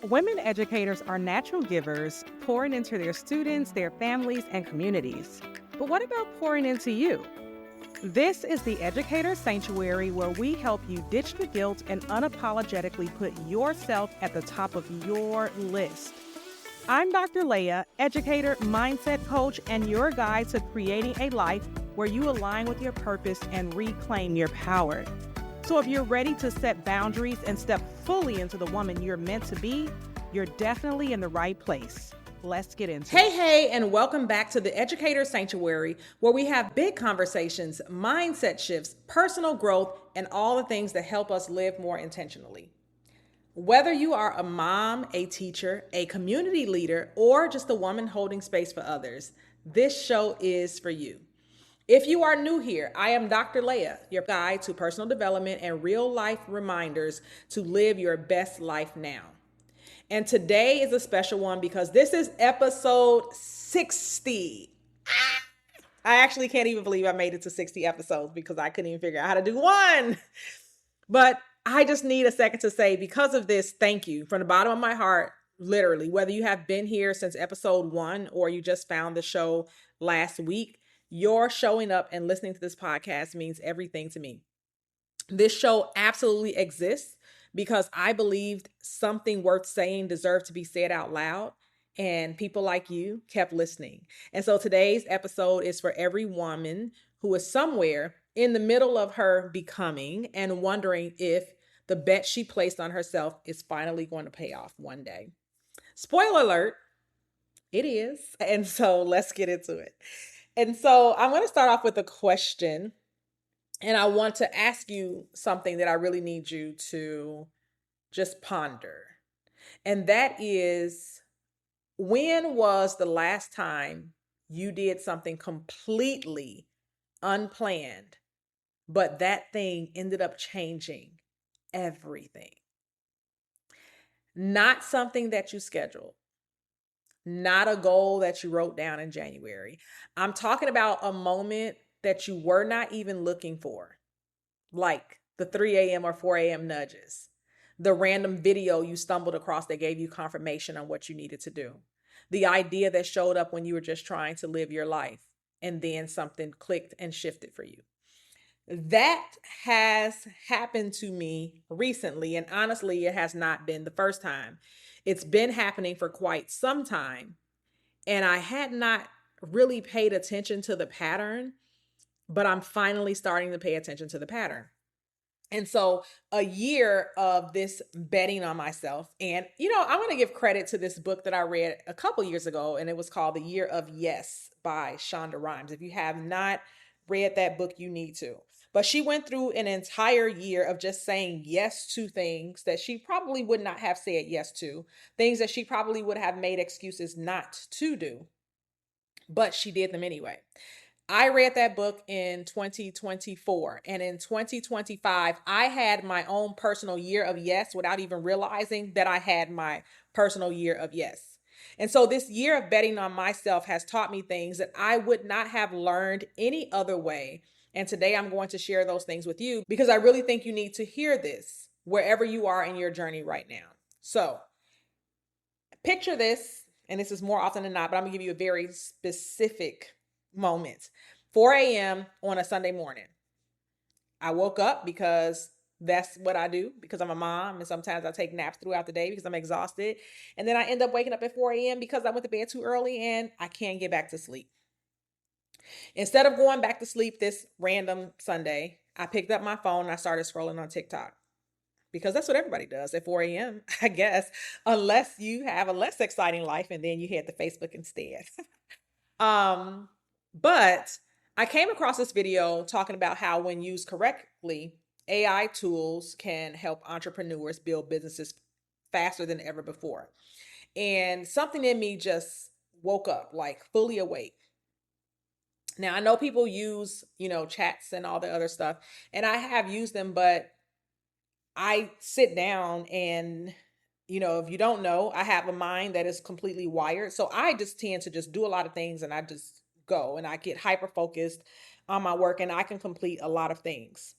Women educators are natural givers, pouring into their students, their families, and communities. But what about pouring into you? This is the Educator Sanctuary, where we help you ditch the guilt and unapologetically put yourself at the top of your list. I'm Dr. Leah, educator, mindset coach, and your guide to creating a life where you align with your purpose and reclaim your power. So if you're ready to set boundaries and step fully into the woman you're meant to be, you're definitely in the right place. Let's get into it. Hey, and welcome back to the Educator Sanctuary, where we have big conversations, mindset shifts, personal growth, and all the things that help us live more intentionally. Whether you are a mom, a teacher, a community leader, or just a woman holding space for others, this show is for you. If you are new here, I am Dr. Leah, your guide to personal development and real life reminders to live your best life now. And today is a special one because this is episode 60. I actually can't even believe I made it to 60 episodes because I couldn't even figure out how to do one. But I just need a second to say, because of this, thank you from the bottom of my heart, literally, whether you have been here since episode 1 or you just found the show last week. Your showing up and listening to this podcast means everything to me. This show absolutely exists because I believed something worth saying deserved to be said out loud, and people like you kept listening. And so today's episode is for every woman who is somewhere in the middle of her becoming and wondering if the bet she placed on herself is finally going to pay off one day. Spoiler alert, it is. And so let's get into it. And so I'm going to start off with a question, and I want to ask you something that I really need you to just ponder. And that is, when was the last time you did something completely unplanned, but that thing ended up changing everything? Not something that you scheduled. Not a goal that you wrote down in January. I'm talking about a moment that you were not even looking for, like the 3 a.m. or 4 a.m. nudges, the random video you stumbled across that gave you confirmation on what you needed to do, the idea that showed up when you were just trying to live your life, and then something clicked and shifted for you. That has happened to me recently, and honestly, it has not been the first time. It's been happening for quite some time, and I had not really paid attention to the pattern, but I'm finally starting to pay attention to the pattern. And so a year of this betting on myself, and I'm going to give credit to this book that I read a couple years ago, and it was called The Year of Yes by Shonda Rhimes. If you have not read that book, you need to. But she went through an entire year of just saying yes to things that she probably would not have said yes to, things that she probably would have made excuses not to do, but she did them anyway. I read that book in 2024, and in 2025, I had my own personal year of yes without even realizing that I had my personal year of yes. And so this year of betting on myself has taught me things that I would not have learned any other way. And today I'm going to share those things with you because I really think you need to hear this wherever you are in your journey right now. So picture this, and this is more often than not, but I'm gonna give you a very specific moment. 4 a.m. on a Sunday morning. I woke up because that's what I do, because I'm a mom, and sometimes I take naps throughout the day because I'm exhausted. And then I end up waking up at 4 a.m. because I went to bed too early and I can't get back to sleep. Instead of going back to sleep this random Sunday, I picked up my phone and I started scrolling on TikTok. Because that's what everybody does at 4 a.m., I guess, unless you have a less exciting life and then you head to Facebook instead. But I came across this video talking about how, when used correctly, AI tools can help entrepreneurs build businesses faster than ever before. And something in me just woke up, like fully awake. Now, I know people use, chats and all the other stuff, and I have used them, but I sit down and, if you don't know, I have a mind that is completely wired. So I just tend to just do a lot of things, and I just go and I get hyper focused on my work, and I can complete a lot of things.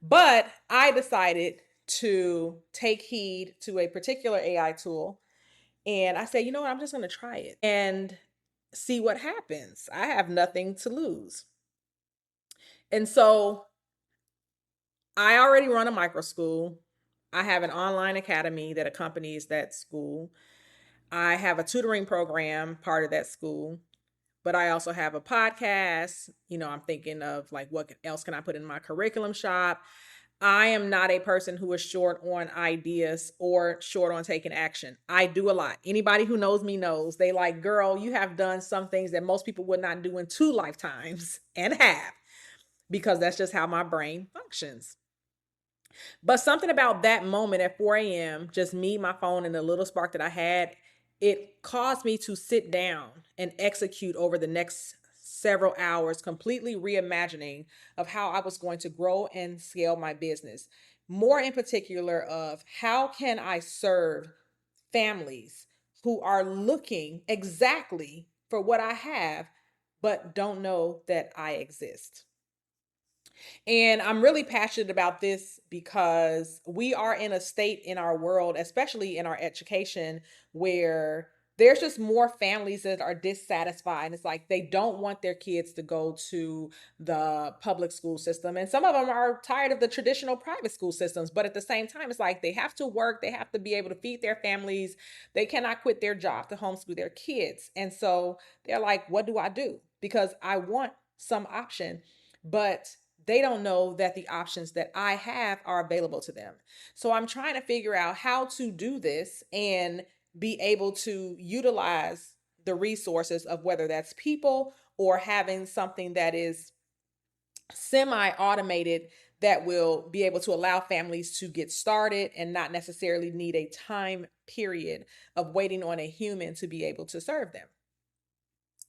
But I decided to take heed to a particular AI tool. And I said, you know what, I'm just going to try it and see what happens. I have nothing to lose. And so I already run a micro school. I have an online academy that accompanies that school. I have a tutoring program, part of that school, but I also have a podcast. I'm thinking of like, what else can I put in my curriculum shop? I am not a person who is short on ideas or short on taking action. I do a lot. Anybody who knows me knows they like, girl, you have done some things that most people would not do in 2 lifetimes and have, because that's just how my brain functions. But something about that moment at 4 a.m., just me, my phone, and the little spark that I had, it caused me to sit down and execute over the next several hours, completely reimagining of how I was going to grow and scale my business. More in particular of how can I serve families who are looking exactly for what I have, but don't know that I exist. And I'm really passionate about this because we are in a state in our world, especially in our education, where there's just more families that are dissatisfied. And it's like they don't want their kids to go to the public school system. And some of them are tired of the traditional private school systems. But at the same time, it's like they have to work, they have to be able to feed their families. They cannot quit their job to homeschool their kids. And so they're like, what do I do? Because I want some option. But they don't know that the options that I have are available to them. So I'm trying to figure out how to do this and be able to utilize the resources of whether that's people or having something that is semi-automated that will be able to allow families to get started and not necessarily need a time period of waiting on a human to be able to serve them.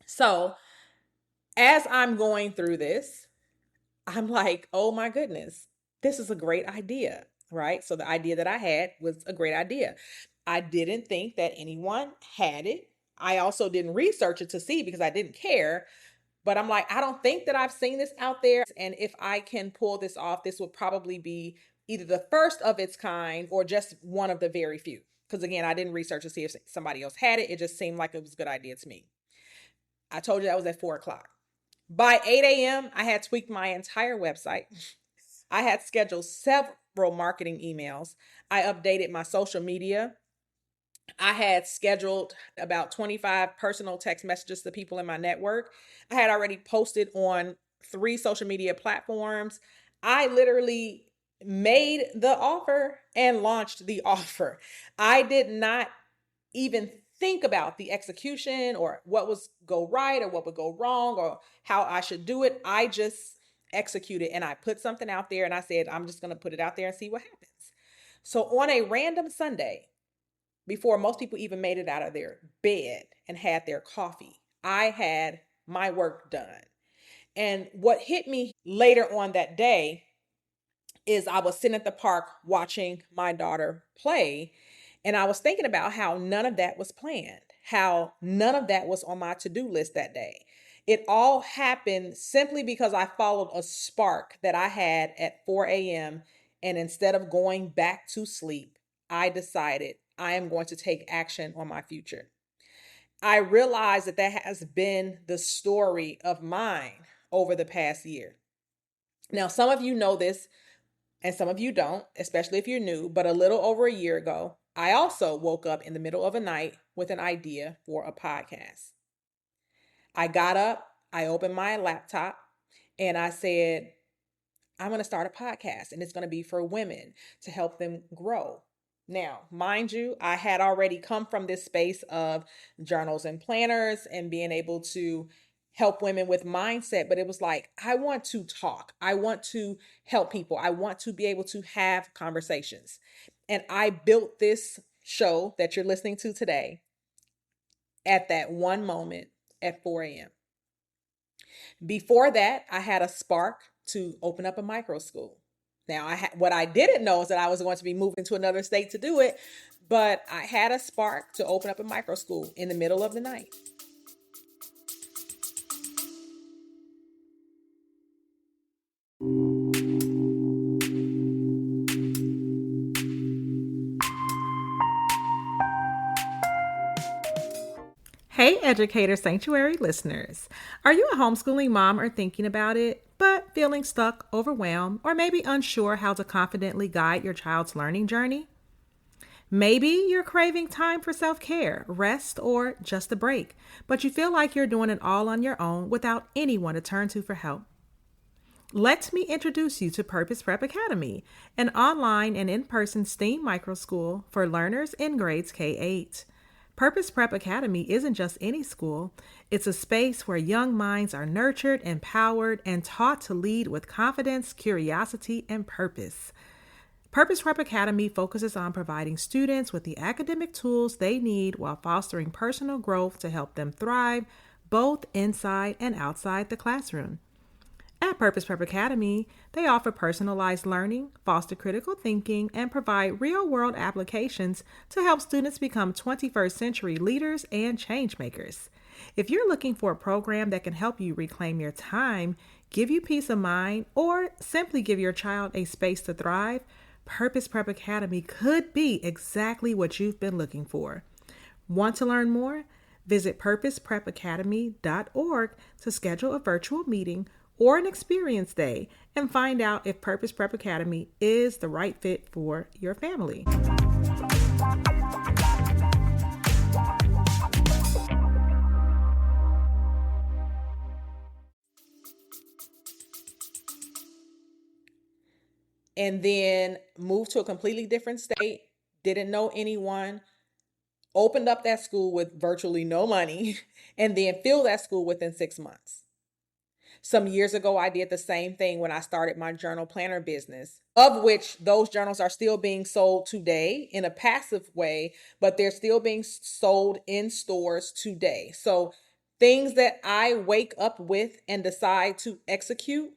So as I'm going through this, I'm like, oh my goodness, this is a great idea, right? So the idea that I had was a great idea. I didn't think that anyone had it. I also didn't research it to see because I didn't care. But I'm like, I don't think that I've seen this out there. And if I can pull this off, this would probably be either the first of its kind or just one of the very few. Because again, I didn't research to see if somebody else had it. It just seemed like it was a good idea to me. I told you that was at 4 o'clock. By 8 a.m., I had tweaked my entire website. I had scheduled several marketing emails. I updated my social media. I had scheduled about 25 personal text messages to people in my network. I had already posted on 3 social media platforms. I literally made the offer and launched the offer. I did not even think about the execution or what was go right or what would go wrong or how I should do it. I just executed and I put something out there and I said, I'm just going to put it out there and see what happens. So on a random Sunday, before most people even made it out of their bed and had their coffee, I had my work done. And what hit me later on that day is I was sitting at the park watching my daughter play. And I was thinking about how none of that was planned, how none of that was on my to-do list that day. It all happened simply because I followed a spark that I had at 4 a.m. And instead of going back to sleep, I decided I am going to take action on my future. I realized that that has been the story of mine over the past year. Now, some of you know this and some of you don't, especially if you're new, but a little over a year ago, I also woke up in the middle of a night with an idea for a podcast. I got up, I opened my laptop, and I said, I'm going to start a podcast, and it's going to be for women to help them grow. Now, mind you, I had already come from this space of journals and planners and being able to help women with mindset, but it was like, I want to talk. I want to help people. I want to be able to have conversations. And I built this show that you're listening to today at that one moment at 4 a.m. Before that, I had a spark to open up a micro school. Now, what I didn't know is that I was going to be moving to another state to do it, but I had a spark to open up a micro school in the middle of the night. Hey, Educator Sanctuary listeners. Are you a homeschooling mom or thinking about it, but feeling stuck, overwhelmed, or maybe unsure how to confidently guide your child's learning journey? Maybe you're craving time for self care, rest, or just a break, but you feel like you're doing it all on your own without anyone to turn to for help. Let me introduce you to Purpose Prep Academy, an online and in person STEAM micro school for learners in grades K 8. Purpose Prep Academy isn't just any school, it's a space where young minds are nurtured, empowered, and taught to lead with confidence, curiosity, and purpose. Purpose Prep Academy focuses on providing students with the academic tools they need while fostering personal growth to help them thrive both inside and outside the classroom. At Purpose Prep Academy, they offer personalized learning, foster critical thinking, and provide real world applications to help students become 21st century leaders and change makers. If you're looking for a program that can help you reclaim your time, give you peace of mind, or simply give your child a space to thrive, Purpose Prep Academy could be exactly what you've been looking for. Want to learn more? Visit purposeprepacademy.org to schedule a virtual meeting or an experience day and find out if Purpose Prep Academy is the right fit for your family. And then moved to a completely different state, didn't know anyone, opened up that school with virtually no money, and then filled that school within 6 months. Some years ago, I did the same thing when I started my journal planner business, of which those journals are still being sold today in a passive way, but they're still being sold in stores today. So things that I wake up with and decide to execute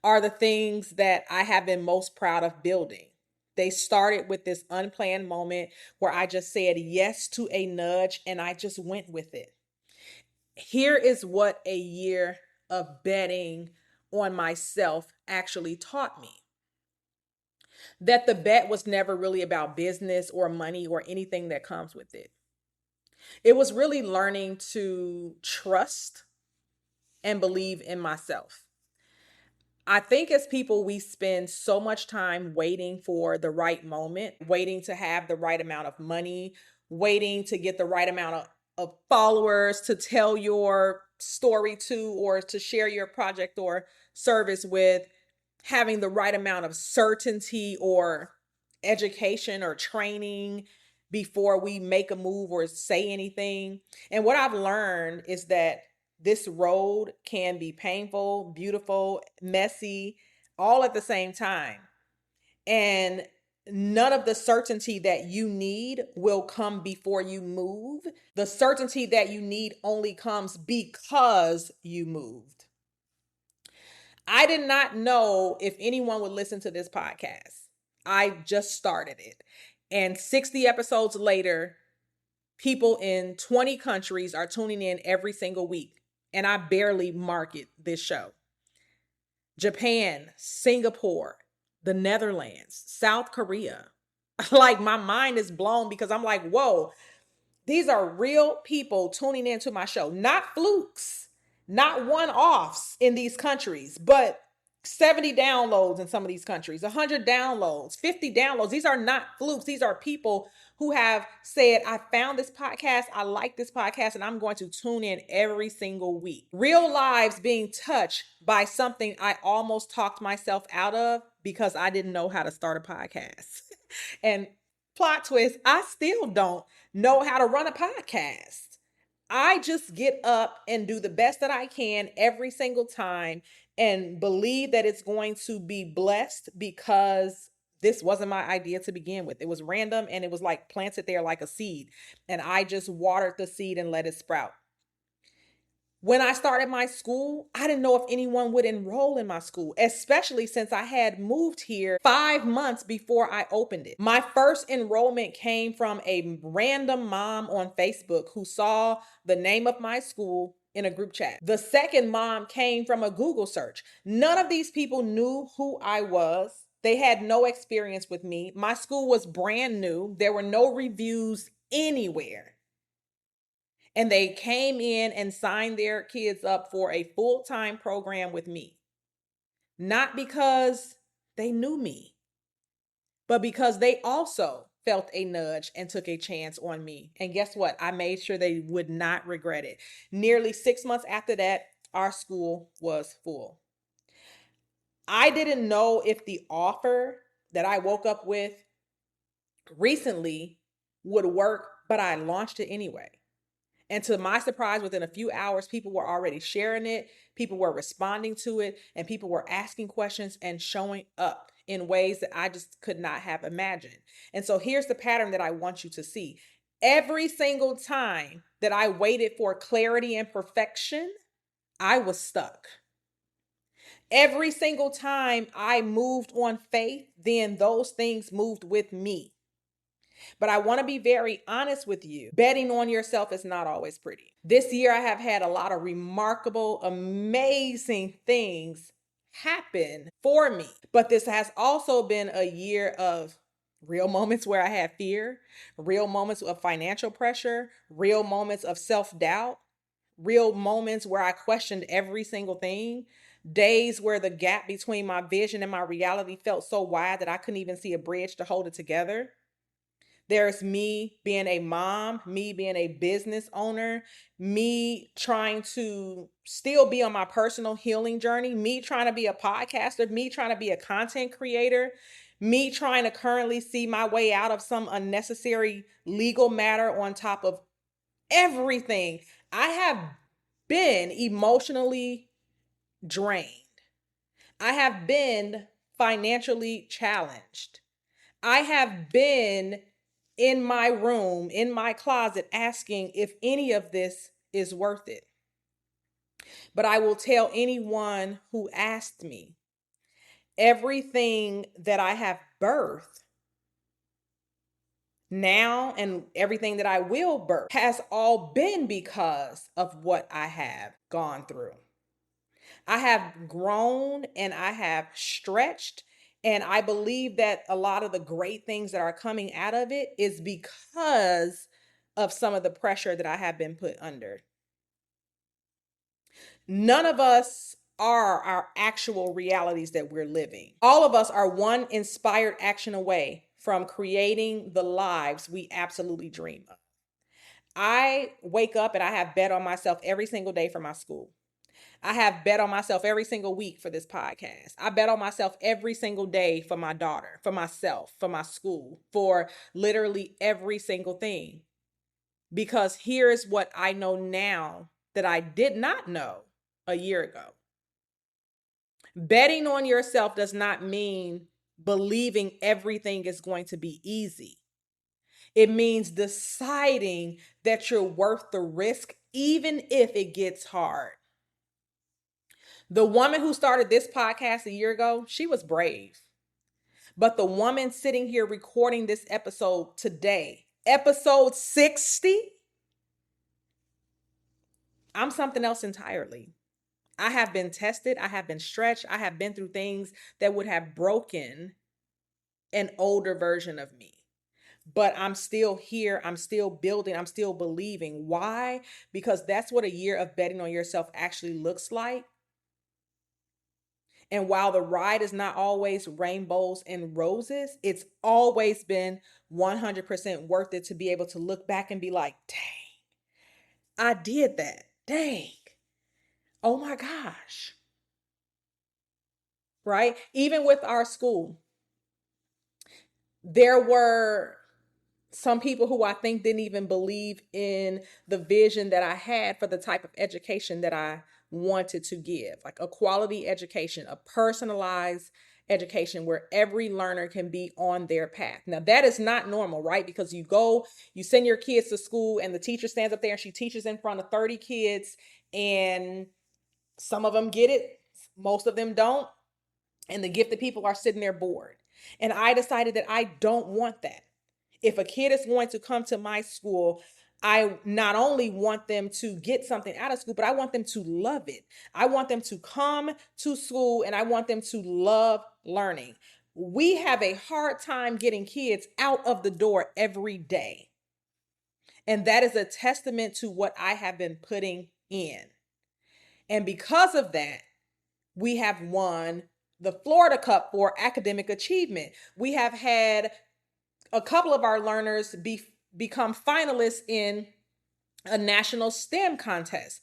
are the things that I have been most proud of building. They started with this unplanned moment where I just said yes to a nudge and I just went with it. Here is what a year of betting on myself actually taught me. That the bet was never really about business or money or anything that comes with it. It was really learning to trust and believe in myself. I think as people, we spend so much time waiting for the right moment, waiting to have the right amount of money, waiting to get the right amount of followers to tell your story to, or to share your project or service with, having the right amount of certainty or education or training before we make a move or say anything. And what I've learned is that this road can be painful, beautiful, messy, all at the same time. And none of the certainty that you need will come before you move. The certainty that you need only comes because you moved. I did not know if anyone would listen to this podcast. I just started it. And 60 episodes later, people in 20 countries are tuning in every single week. And I barely market this show. Japan, Singapore, the Netherlands, South Korea. Like, my mind is blown because I'm like, whoa, these are real people tuning into my show, not flukes, not one-offs in these countries, but 70 downloads in some of these countries, 100 downloads, 50 downloads. These are not flukes. These are people who have said, I found this podcast, I like this podcast, and I'm going to tune in every single week. Real lives being touched by something I almost talked myself out of because I didn't know how to start a podcast. And plot twist, I still don't know how to run a podcast. I just get up and do the best that I can every single time and believe that it's going to be blessed because this wasn't my idea to begin with. It was random and it was like planted there like a seed. And I just watered the seed and let it sprout. When I started my school, I didn't know if anyone would enroll in my school, especially since I had moved here 5 months before I opened it. My first enrollment came from a random mom on Facebook who saw the name of my school in a group chat. The second mom came from a Google search. None of these people knew who I was. They had no experience with me. My school was brand new. There were no reviews anywhere. And they came in and signed their kids up for a full-time program with me. Not because they knew me, but because they also felt a nudge and took a chance on me. And guess what? I made sure they would not regret it. Nearly 6 months after that, our school was full. I didn't know if the offer that I woke up with recently would work, but I launched it anyway. And to my surprise, within a few hours, people were already sharing it, people were responding to it, and people were asking questions and showing up in ways that I just could not have imagined. And so here's the pattern that I want you to see. Every single time that I waited for clarity and perfection, I was stuck. Every single time I moved on faith, then those things moved with me. But I want to be very honest with you. Betting on yourself is not always pretty. This year, I have had a lot of remarkable, amazing things happen for me. But this has also been a year of real moments where I had fear, real moments of financial pressure, real moments of self-doubt, real moments where I questioned every single thing, days where the gap between my vision and my reality felt so wide that I couldn't even see a bridge to hold it together. There's me being a mom, me being a business owner, me trying to still be on my personal healing journey, me trying to be a podcaster, me trying to be a content creator, me trying to currently see my way out of some unnecessary legal matter on top of everything. I have been emotionally drained. I have been financially challenged. I have been in my room, in my closet, asking if any of this is worth it. But I will tell anyone who asked me, everything that I have birthed now and everything that I will birth has all been because of what I have gone through. I have grown and I have stretched. And I believe that a lot of the great things that are coming out of it is because of some of the pressure that I have been put under. None of us are our actual realities that we're living. All of us are one inspired action away from creating the lives we absolutely dream of. I wake up and I have bet on myself every single day for my school. I have bet on myself every single week for this podcast. I bet on myself every single day for my daughter, for myself, for my school, for literally every single thing. Because here's what I know now that I did not know a year ago. Betting on yourself does not mean believing everything is going to be easy. It means deciding that you're worth the risk, even if it gets hard. The woman who started this podcast a year ago, she was brave. But the woman sitting here recording this episode today, episode 60, I'm something else entirely. I have been tested. I have been stretched. I have been through things that would have broken an older version of me. But I'm still here. I'm still building. I'm still believing. Why? Because that's what a year of betting on yourself actually looks like. And while the ride is not always rainbows and roses, it's always been 100% worth it to be able to look back and be like, dang, I did that. Dang. Oh my gosh. Right? Even with our school, there were some people who I think didn't even believe in the vision that I had for the type of education that I wanted to give, like a quality education, a personalized education where every learner can be on their path. Now, that is not normal, right? Because you send your kids to school and the teacher stands up there and she teaches in front of 30 kids and some of them get it, most of them don't. And the gifted people are sitting there bored. And I decided that I don't want that. If a kid is going to come to my school, I not only want them to get something out of school, but I want them to love it. I want them to come to school and I want them to love learning. We have a hard time getting kids out of the door every day. And that is a testament to what I have been putting in. And because of that, we have won the Florida Cup for academic achievement. We have had a couple of our learners become finalists in a national STEM contest.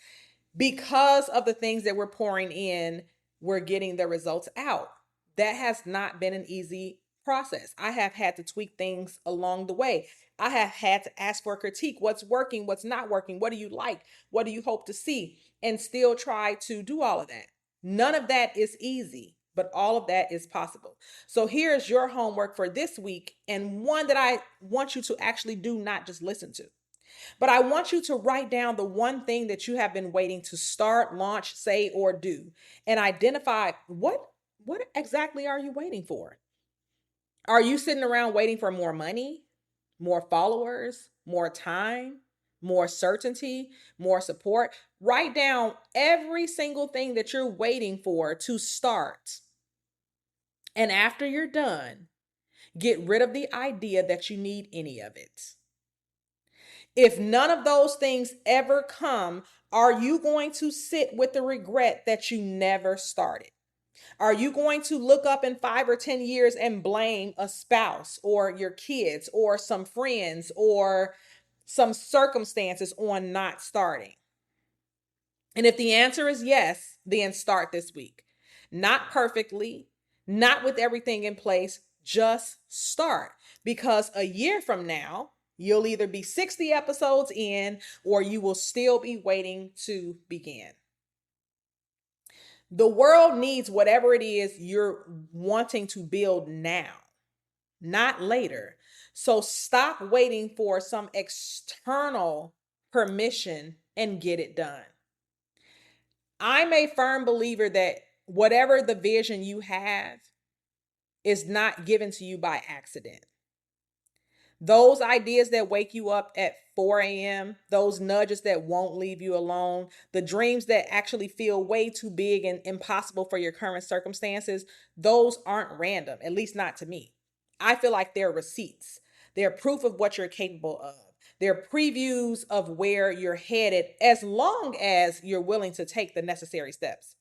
Because of the things that we're pouring in, we're getting the results out. That has not been an easy process. I have had to tweak things along the way. I have had to ask for critique. What's working? What's not working? What do you like? What do you hope to see? And still try to do all of that. None of that is easy, but all of that is possible. So here's your homework for this week, and one that I want you to actually do, not just listen to. But I want you to write down the one thing that you have been waiting to start, launch, say, or do, and identify what exactly are you waiting for? Are you sitting around waiting for more money, more followers, more time, more certainty, more support? Write down every single thing that you're waiting for to start. And after you're done, get rid of the idea that you need any of it. If none of those things ever come, are you going to sit with the regret that you never started? Are you going to look up in 5 or 10 years and blame a spouse or your kids or some friends or some circumstances on not starting? And if the answer is yes, then start this week. Not perfectly, not with everything in place, just start. Because a year from now, you'll either be 60 episodes in or you will still be waiting to begin. The world needs whatever it is you're wanting to build now, not later. So stop waiting for some external permission and get it done. I'm a firm believer that whatever the vision you have is not given to you by accident. Those ideas that wake you up at 4 a.m., those nudges that won't leave you alone, the dreams that actually feel way too big and impossible for your current circumstances, those aren't random, at least not to me. I feel like they're receipts. They're proof of what you're capable of. They're previews of where you're headed, as long as you're willing to take the necessary steps.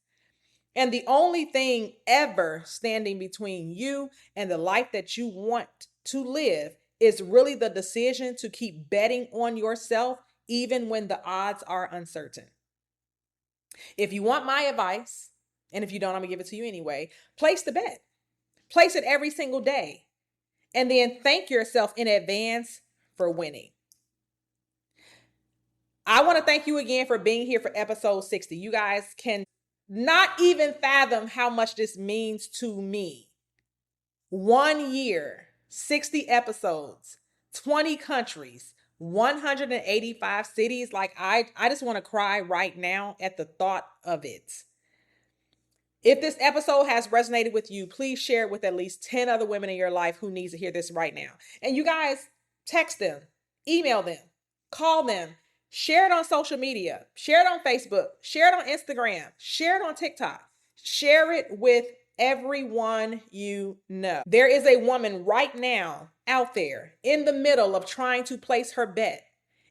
And the only thing ever standing between you and the life that you want to live is really the decision to keep betting on yourself, even when the odds are uncertain. If you want my advice, and if you don't, I'm gonna give it to you anyway, place the bet. Place it every single day. And then thank yourself in advance for winning. I want to thank you again for being here for episode 60. You guys can not even fathom how much this means to me. 1 year, 60 episodes, 20 countries, 185 cities. Like I just want to cry right now at the thought of it. If this episode has resonated with you, please share it with at least 10 other women in your life who needs to hear this right now. And you guys, text them, email them, call them, share it on social media, share it on Facebook, share it on Instagram, share it on TikTok, share it with everyone you know. There is a woman right now out there in the middle of trying to place her bet,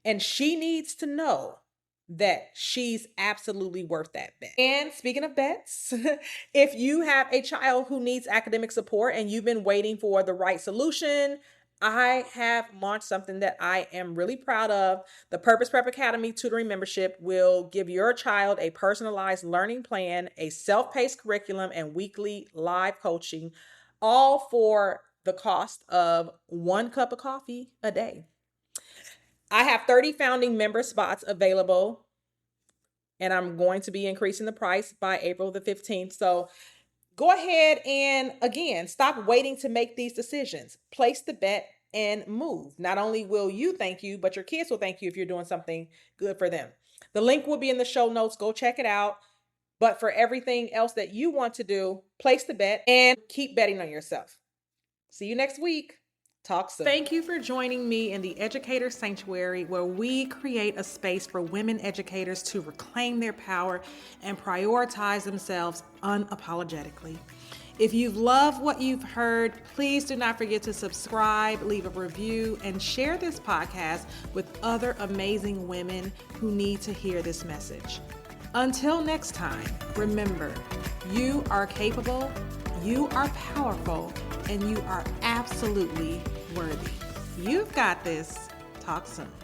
and she needs to know that she's absolutely worth that bet. And speaking of bets, if you have a child who needs academic support and you've been waiting for the right solution, I have launched something that I am really proud of. The Purpose Prep Academy tutoring membership will give your child a personalized learning plan, a self-paced curriculum, and weekly live coaching, all for the cost of 1 cup of coffee a day. I have 30 founding member spots available, and I'm going to be increasing the price by April the 15th. So go ahead and, again, stop waiting to make these decisions. Place the bet and move. Not only will you thank you, but your kids will thank you if you're doing something good for them. The link will be in the show notes. Go check it out. But for everything else that you want to do, place the bet and keep betting on yourself. See you next week. Talk soon. Thank you for joining me in the Educator Sanctuary, where we create a space for women educators to reclaim their power and prioritize themselves unapologetically. If you've loved what you've heard, please do not forget to subscribe, leave a review, and share this podcast with other amazing women who need to hear this message. Until next time, remember, you are capable, you are powerful, and you are absolutely worthy. You've got this. Talk soon.